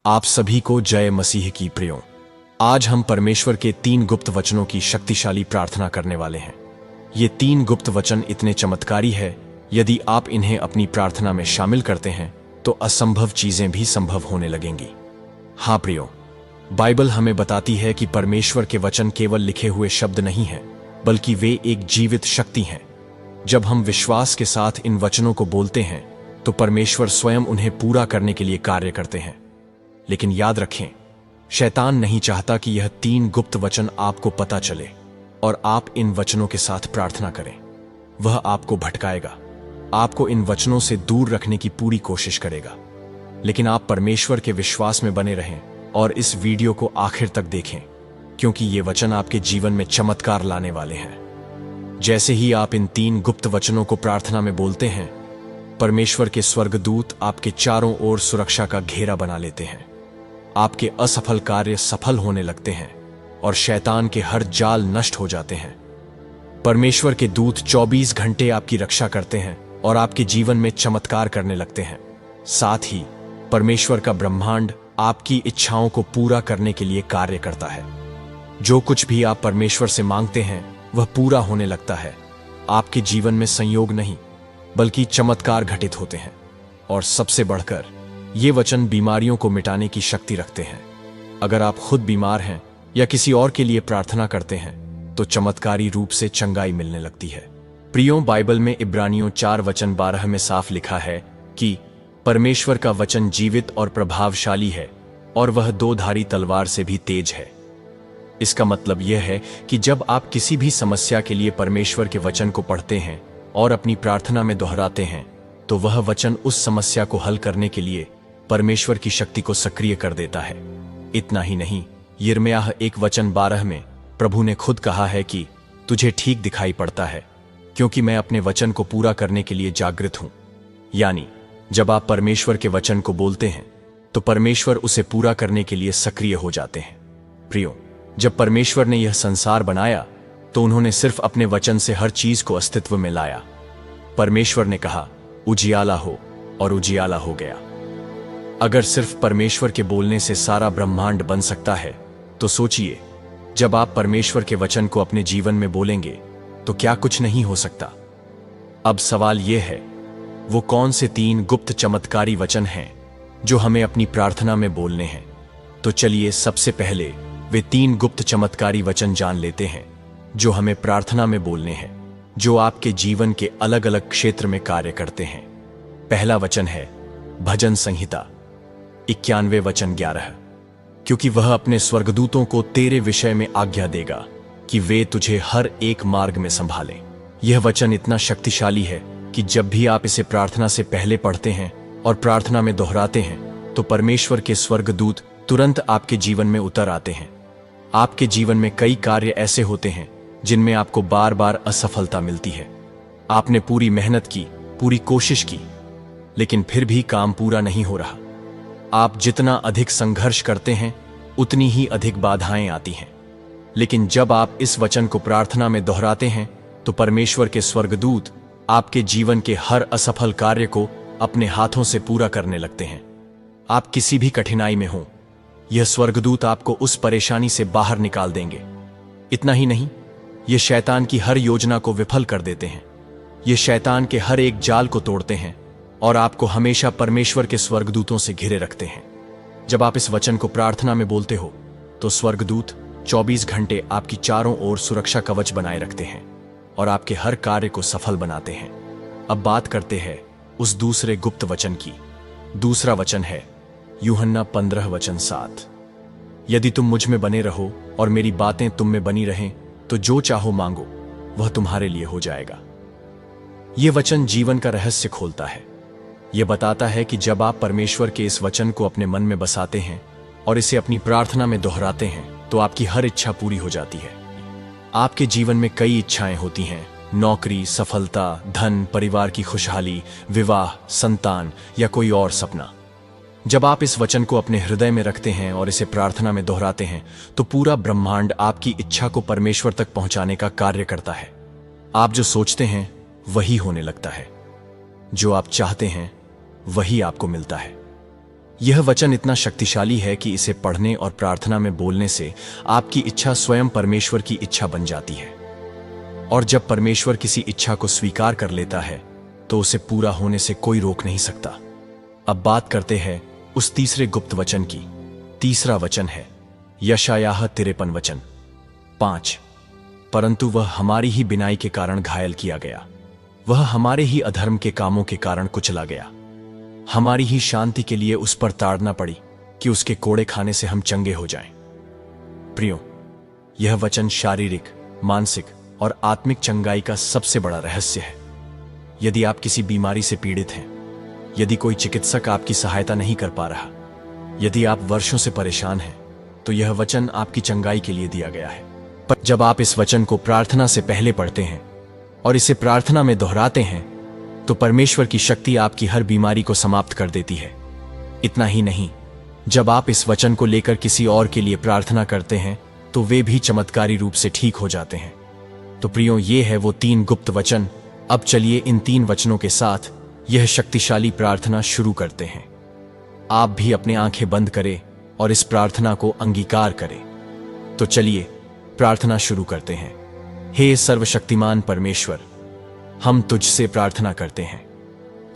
आप सभी को जय मसीह की प्रियो। आज हम परमेश्वर के 3 गुप्त वचनों की शक्तिशाली प्रार्थना करने वाले हैं। ये 3 गुप्त वचन इतने चमत्कारी है, यदि आप इन्हें अपनी प्रार्थना में शामिल करते हैं तो असंभव चीजें भी संभव होने लगेंगी। हाँ प्रियो, बाइबल हमें बताती है कि परमेश्वर के वचन केवल लिखे हुए शब्द नहीं हैं, बल्कि वे एक जीवित शक्ति हैं। जब हम विश्वास के साथ इन वचनों को बोलते हैं तो परमेश्वर स्वयं उन्हें पूरा करने के लिए कार्य करते हैं। लेकिन याद रखें, शैतान नहीं चाहता कि यह 3 गुप्त वचन आपको पता चले और आप इन वचनों के साथ प्रार्थना करें। वह आपको भटकाएगा, आपको इन वचनों से दूर रखने की पूरी कोशिश करेगा। लेकिन आप परमेश्वर के विश्वास में बने रहें और इस वीडियो को आखिर तक देखें, क्योंकि ये वचन आपके जीवन में चमत्कार लाने वाले हैं। जैसे ही आप इन 3 गुप्त वचनों को प्रार्थना में बोलते हैं, परमेश्वर के स्वर्गदूत आपके चारों ओर सुरक्षा का घेरा बना लेते हैं। आपके असफल कार्य सफल होने लगते हैं और शैतान के हर जाल नष्ट हो जाते हैं। परमेश्वर के दूत 24 घंटे आपकी रक्षा करते हैं और आपके जीवन में चमत्कार करने लगते हैं। साथ ही परमेश्वर का ब्रह्मांड आपकी इच्छाओं को पूरा करने के लिए कार्य करता है। जो कुछ भी आप परमेश्वर से मांगते हैं वह पूरा होने लगता है। आपके जीवन में संयोग नहीं बल्कि चमत्कार घटित होते हैं। और सबसे बढ़कर ये वचन बीमारियों को मिटाने की शक्ति रखते हैं। अगर आप खुद बीमार हैं या किसी और के लिए प्रार्थना करते हैं तो चमत्कारी रूप से चंगाई मिलने लगती है। प्रियो, बाइबल में इब्रानियों 4:12 में साफ लिखा है कि परमेश्वर का वचन जीवित और प्रभावशाली है और वह 2-धारी तलवार से भी तेज है। इसका मतलब यह है कि जब आप किसी भी समस्या के लिए परमेश्वर के वचन को पढ़ते हैं और अपनी प्रार्थना में दोहराते हैं तो वह वचन उस समस्या को हल करने के लिए परमेश्वर की शक्ति को सक्रिय कर देता है। इतना ही नहीं, यिर्मयाह 1:12 में प्रभु ने खुद कहा है कि तुझे ठीक दिखाई पड़ता है, क्योंकि मैं अपने वचन को पूरा करने के लिए जागृत हूं। यानी जब आप परमेश्वर के वचन को बोलते हैं तो परमेश्वर उसे पूरा करने के लिए सक्रिय हो जाते हैं। प्रियो, जब परमेश्वर ने यह संसार बनाया तो उन्होंने सिर्फ अपने वचन से हर चीज को अस्तित्व में लाया। परमेश्वर ने कहा उजियाला हो और उजियाला हो गया। अगर सिर्फ परमेश्वर के बोलने से सारा ब्रह्मांड बन सकता है तो सोचिए, जब आप परमेश्वर के वचन को अपने जीवन में बोलेंगे तो क्या कुछ नहीं हो सकता। अब सवाल यह है, वो कौन से 3 गुप्त चमत्कारी वचन हैं जो हमें अपनी प्रार्थना में बोलने हैं? तो चलिए सबसे पहले वे 3 गुप्त चमत्कारी वचन जान लेते हैं जो हमें प्रार्थना में बोलने हैं, जो आपके जीवन के अलग अलग क्षेत्र में कार्य करते हैं। पहला वचन है भजन संहिता 91:11, क्योंकि वह अपने स्वर्गदूतों को तेरे विषय में आज्ञा देगा कि वे तुझे हर एक मार्ग में संभालें। यह वचन इतना शक्तिशाली है कि जब भी आप इसे प्रार्थना से पहले पढ़ते हैं और प्रार्थना में दोहराते हैं तो परमेश्वर के स्वर्गदूत तुरंत आपके जीवन में उतर आते हैं। आपके जीवन में कई कार्य ऐसे होते हैं जिनमें आपको बार बार असफलता मिलती है। आपने पूरी मेहनत की, पूरी कोशिश की, लेकिन फिर भी काम पूरा नहीं हो रहा। आप जितना अधिक संघर्ष करते हैं उतनी ही अधिक बाधाएं आती हैं। लेकिन जब आप इस वचन को प्रार्थना में दोहराते हैं तो परमेश्वर के स्वर्गदूत आपके जीवन के हर असफल कार्य को अपने हाथों से पूरा करने लगते हैं। आप किसी भी कठिनाई में हों, यह स्वर्गदूत आपको उस परेशानी से बाहर निकाल देंगे। इतना ही नहीं, ये शैतान की हर योजना को विफल कर देते हैं। ये शैतान के हर एक जाल को तोड़ते हैं और आपको हमेशा परमेश्वर के स्वर्गदूतों से घिरे रखते हैं। जब आप इस वचन को प्रार्थना में बोलते हो तो स्वर्गदूत 24 घंटे आपकी चारों ओर सुरक्षा कवच बनाए रखते हैं और आपके हर कार्य को सफल बनाते हैं। अब बात करते हैं उस दूसरे गुप्त वचन की। दूसरा वचन है यूहन्ना 15:7, यदि तुम मुझ में बने रहो और मेरी बातें तुम में बनी रहें तो जो चाहो मांगो वह तुम्हारे लिए हो जाएगा। यह वचन जीवन का रहस्य खोलता है। यह बताता है कि जब आप परमेश्वर के इस वचन को अपने मन में बसाते हैं और इसे अपनी प्रार्थना में दोहराते हैं तो आपकी हर इच्छा पूरी हो जाती है। आपके जीवन में कई इच्छाएं होती हैं, नौकरी, सफलता, धन, परिवार की खुशहाली, विवाह, संतान या कोई और सपना। जब आप इस वचन को अपने हृदय में रखते हैं और इसे प्रार्थना में दोहराते हैं तो पूरा ब्रह्मांड आपकी इच्छा को परमेश्वर तक पहुंचाने का कार्य करता है। आप जो सोचते हैं वही होने लगता है, जो आप चाहते हैं वही आपको मिलता है। यह वचन इतना शक्तिशाली है कि इसे पढ़ने और प्रार्थना में बोलने से आपकी इच्छा स्वयं परमेश्वर की इच्छा बन जाती है। और जब परमेश्वर किसी इच्छा को स्वीकार कर लेता है तो उसे पूरा होने से कोई रोक नहीं सकता। अब बात करते हैं उस तीसरे गुप्त वचन की। तीसरा वचन है यशायाह 53 वचन 5। परंतु वह हमारी ही बिनाई के कारण घायल किया गया, वह हमारे ही अधर्म के कामों के कारण कुचला गया। हमारी ही शांति के लिए उस पर ताड़ना पड़ी कि उसके कोड़े खाने से हम चंगे हो जाएं। प्रियो, यह वचन शारीरिक, मानसिक और आत्मिक चंगाई का सबसे बड़ा रहस्य है। यदि आप किसी बीमारी से पीड़ित हैं, यदि कोई चिकित्सक आपकी सहायता नहीं कर पा रहा, यदि आप वर्षों से परेशान हैं, तो यह वचन आपकी चंगाई के लिए दिया गया है। पर जब आप इस वचन को प्रार्थना से पहले पढ़ते हैं और इसे प्रार्थना में दोहराते हैं, तो परमेश्वर की शक्ति आपकी हर बीमारी को समाप्त कर देती है। इतना ही नहीं, जब आप इस वचन को लेकर किसी और के लिए प्रार्थना करते हैं तो वे भी चमत्कारी रूप से ठीक हो जाते हैं। तो प्रियो, ये है वो 3 गुप्त वचन। अब चलिए इन 3 वचनों के साथ यह शक्तिशाली प्रार्थना शुरू करते हैं। आप भी अपनी आंखें बंद करें और इस प्रार्थना को अंगीकार करें। तो चलिए प्रार्थना शुरू करते हैं। हे सर्वशक्तिमान परमेश्वर, हम तुझसे प्रार्थना करते हैं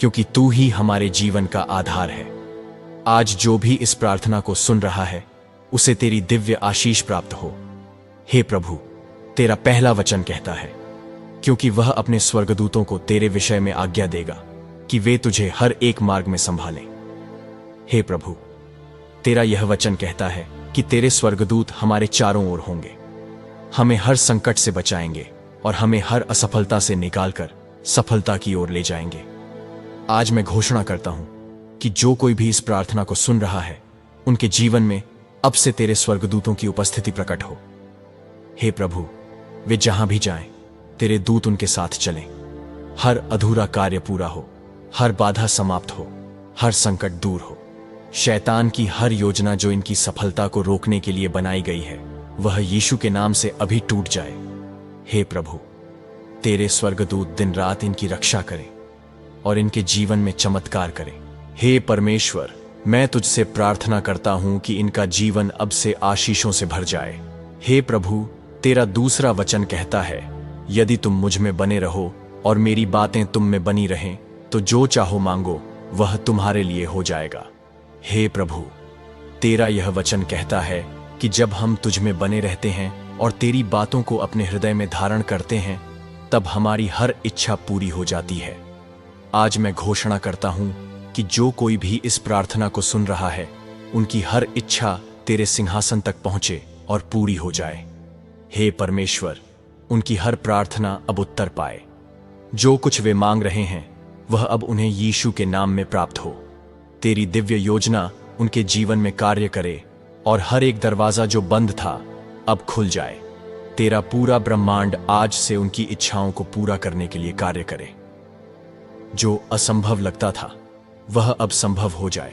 क्योंकि तू ही हमारे जीवन का आधार है। आज जो भी इस प्रार्थना को सुन रहा है उसे तेरी दिव्य आशीष प्राप्त हो। हे प्रभु, तेरा पहला वचन कहता है, क्योंकि वह अपने स्वर्गदूतों को तेरे विषय में आज्ञा देगा कि वे तुझे हर एक मार्ग में संभालें। हे प्रभु, तेरा यह वचन कहता है कि तेरे स्वर्गदूत हमारे चारों ओर होंगे, हमें हर संकट से बचाएंगे और हमें हर असफलता से निकालकर सफलता की ओर ले जाएंगे। आज मैं घोषणा करता हूं कि जो कोई भी इस प्रार्थना को सुन रहा है, उनके जीवन में अब से तेरे स्वर्गदूतों की उपस्थिति प्रकट हो। हे प्रभु, वे जहां भी जाएं, तेरे दूत उनके साथ चलें। हर अधूरा कार्य पूरा हो, हर बाधा समाप्त हो, हर संकट दूर हो। शैतान की हर योजना जो इनकी सफलता को रोकने के लिए बनाई गई है, वह यीशु के नाम से अभी टूट जाए। हे प्रभु, तेरे स्वर्गदूत दिन रात इनकी रक्षा करें और इनके जीवन में चमत्कार करें। हे परमेश्वर, मैं तुझसे प्रार्थना करता हूं कि इनका जीवन अब से आशीषों से भर जाए। हे प्रभु, तेरा दूसरा वचन कहता है, यदि तुम मुझ में बने रहो और मेरी बातें तुम में बनी रहें, तो जो चाहो मांगो वह तुम्हारे लिए हो जाएगा। हे प्रभु, तेरा यह वचन कहता है कि जब हम तुझ में बने रहते हैं और तेरी बातों को अपने हृदय में धारण करते हैं, तब हमारी हर इच्छा पूरी हो जाती है। आज मैं घोषणा करता हूं कि जो कोई भी इस प्रार्थना को सुन रहा है, उनकी हर इच्छा तेरे सिंहासन तक पहुंचे और पूरी हो जाए। हे परमेश्वर, उनकी हर प्रार्थना अब उत्तर पाए। जो कुछ वे मांग रहे हैं वह अब उन्हें यीशु के नाम में प्राप्त हो। तेरी दिव्य योजना उनके जीवन में कार्य करे और हर एक दरवाजा जो बंद था अब खुल जाए। तेरा पूरा ब्रह्मांड आज से उनकी इच्छाओं को पूरा करने के लिए कार्य करे। जो असंभव लगता था वह अब संभव हो जाए,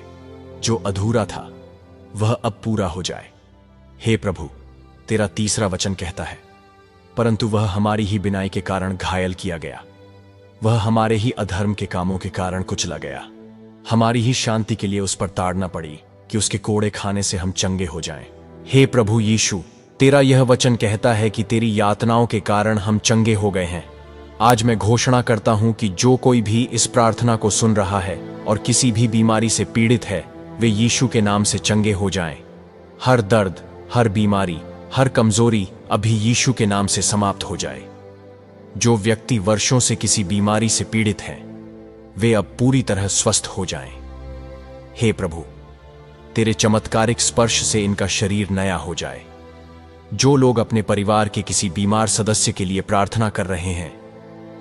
जो अधूरा था वह अब पूरा हो जाए। हे प्रभु, तेरा तीसरा वचन कहता है, परंतु वह हमारी ही बिनाई के कारण घायल किया गया, वह हमारे ही अधर्म के कामों के कारण कुचला गया। हमारी ही शांति के लिए उस पर ताड़ना पड़ी कि उसके कोड़े खाने से हम चंगे हो जाएं। हे प्रभु यीशु, तेरा यह वचन कहता है कि तेरी यातनाओं के कारण हम चंगे हो गए हैं। आज मैं घोषणा करता हूं कि जो कोई भी इस प्रार्थना को सुन रहा है और किसी भी बीमारी से पीड़ित है, वे यीशु के नाम से चंगे हो जाएं। हर दर्द, हर बीमारी, हर कमजोरी अभी यीशु के नाम से समाप्त हो जाए। जो व्यक्ति वर्षों से किसी बीमारी से पीड़ित हैं, वे अब पूरी तरह स्वस्थ हो जाएं। हे प्रभु, तेरे चमत्कारिक स्पर्श से इनका शरीर नया हो जाए। जो लोग अपने परिवार के किसी बीमार सदस्य के लिए प्रार्थना कर रहे हैं,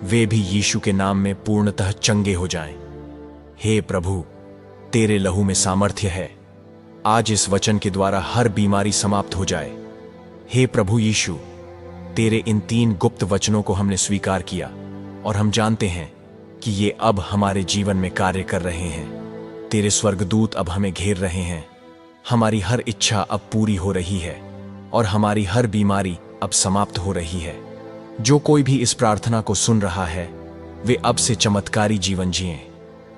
वे भी यीशु के नाम में पूर्णतः चंगे हो जाएं। हे प्रभु, तेरे लहू में सामर्थ्य है। आज इस वचन के द्वारा हर बीमारी समाप्त हो जाए। हे प्रभु यीशु, तेरे इन 3 गुप्त वचनों को हमने स्वीकार किया और हम जानते हैं कि ये अब हमारे जीवन में कार्य कर रहे हैं। तेरे स्वर्गदूत अब हमें घेर रहे हैं। हमारी हर इच्छा अब पूरी हो रही है और हमारी हर बीमारी अब समाप्त हो रही है। जो कोई भी इस प्रार्थना को सुन रहा है, वे अब से चमत्कारी जीवन जिएं।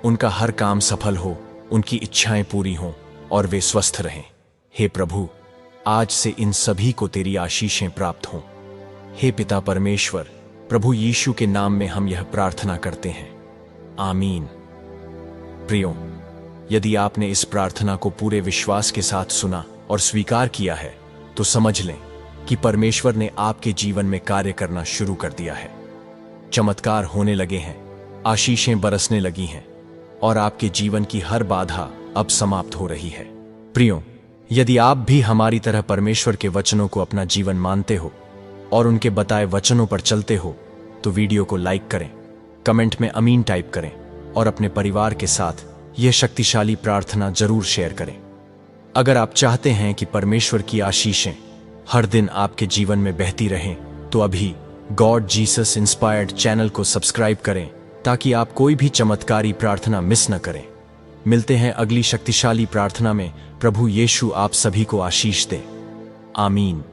उनका हर काम सफल हो उनकी इच्छाएं पूरी हों और वे स्वस्थ रहें। हे प्रभु, आज से इन सभी को तेरी आशीषें प्राप्त हों। हे पिता परमेश्वर, प्रभु यीशु के नाम में हम यह प्रार्थना करते हैं, आमीन। प्रियो, यदि आपने इस प्रार्थना को पूरे विश्वास के साथ सुना और स्वीकार किया है, तो समझ लें कि परमेश्वर ने आपके जीवन में कार्य करना शुरू कर दिया है। चमत्कार होने लगे हैं, आशीषें बरसने लगी हैं और आपके जीवन की हर बाधा अब समाप्त हो रही है। प्रियो, यदि आप भी हमारी तरह परमेश्वर के वचनों को अपना जीवन मानते हो और उनके बताए वचनों पर चलते हो, तो वीडियो को लाइक करें, कमेंट में आमीन टाइप करें और अपने परिवार के साथ यह शक्तिशाली प्रार्थना जरूर शेयर करें। अगर आप चाहते हैं कि परमेश्वर की आशीषें हर दिन आपके जीवन में बहती रहें, तो अभी गॉड जीसस इंस्पायर्ड चैनल को सब्सक्राइब करें ताकि आप कोई भी चमत्कारी प्रार्थना मिस न करें। मिलते हैं अगली शक्तिशाली प्रार्थना में। प्रभु यीशु आप सभी को आशीष दे, आमीन।